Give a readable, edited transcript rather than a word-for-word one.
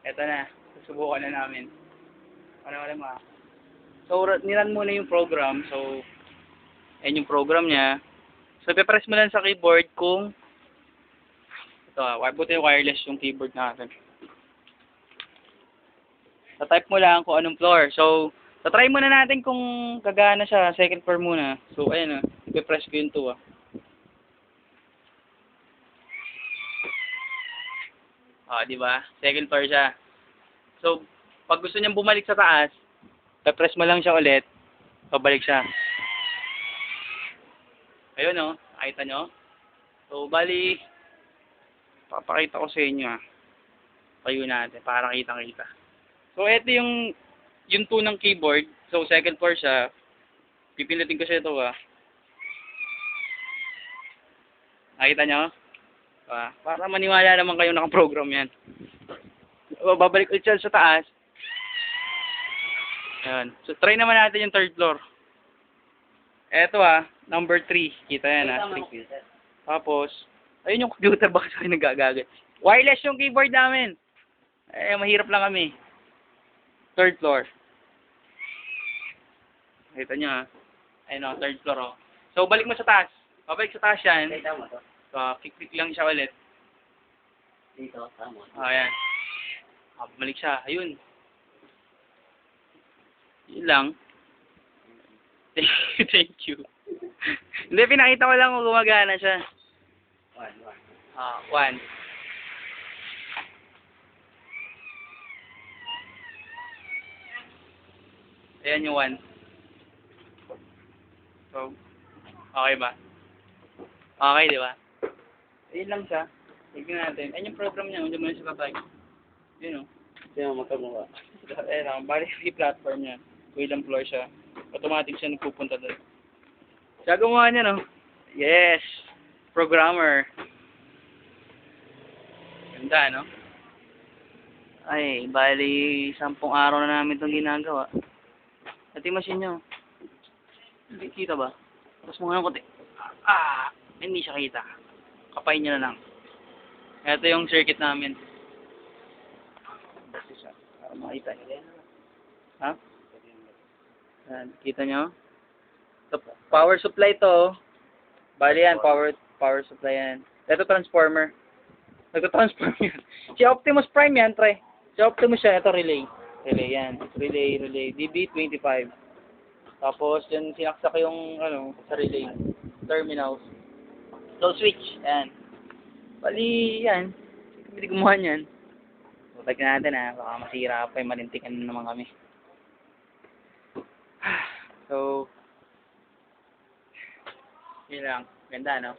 Eto na. Susubukan na namin. Ano mo. So, niran muna yung program. So, ayan yung program niya. So, ipipress mo lang sa keyboard kung ito, buti wireless yung keyboard natin. Type mo lang kung anong floor. So, try muna natin kung gagana siya. Second floor muna. So, ayan ipipress ko yung 2 di ba? Second floor siya. So, pag gusto niyang bumalik sa taas, ipipress mo lang siya ulit. Pabalik siya. Ayun nakita nyo? So, bali, papakita ko sa inyo Tayo natin para kitang-kita. So, ito yung 2 ng keyboard. So, second floor siya. Pipindutin ko siya ito Nakita nyo? Para maniwala naman kayo nakaprogram yan. Babalik ulit siya sa taas. Ayan. So, try naman natin yung third floor. Eto number 3. Kita yan Tapos, ayun yung computer box ko nagagagat. Wireless yung keyboard namin. Mahirap lang kami. Third floor. Kita nyo Ayun third floor So, balik mo sa taas. Babalik sa taas yan. So, click lang siya ulit. Dito, tama. Ayan. Bumalik siya. Ayun. Yun lang. Thank you. Hindi, pinakita ko lang kung gumagana siya. 1. Ayan yung 1. So, okay ba? Okay, di ba? Ayun lang siya. Tignan natin. Ayun yung program niya. Diyan mo na siya tatay. Yun Kaya magkamuha. Ayun bali yung platform niya. Kung ilang floor siya. Automatic siya nagpupunta doon. Siya gumawa niya, Yes! Programmer. Ganda, Ay, bali 10 araw na namin itong ginagawa. Ito yung machine nyo. Hindi kita ba? Tapos mo nga ng konti. Hindi siya kita. Kapain nyo na lang. Ito yung circuit namin. Para makita. Yan, kita nyo? So, power supply to. Bali yan, power supply yan. Ito transformer. Nagka-transform yan. Si Optimus Prime yan, try. Si Optimus yan, ito relay. Relay yan. Relay. DB25. Tapos, yan sinaksak yung, sa relay. Terminals. So, switch. Yan. Bali, yan. Hindi gumawa yan. So, tagnan natin baka masira pa yung malintikan naman kami. So, yun lang. Ganda,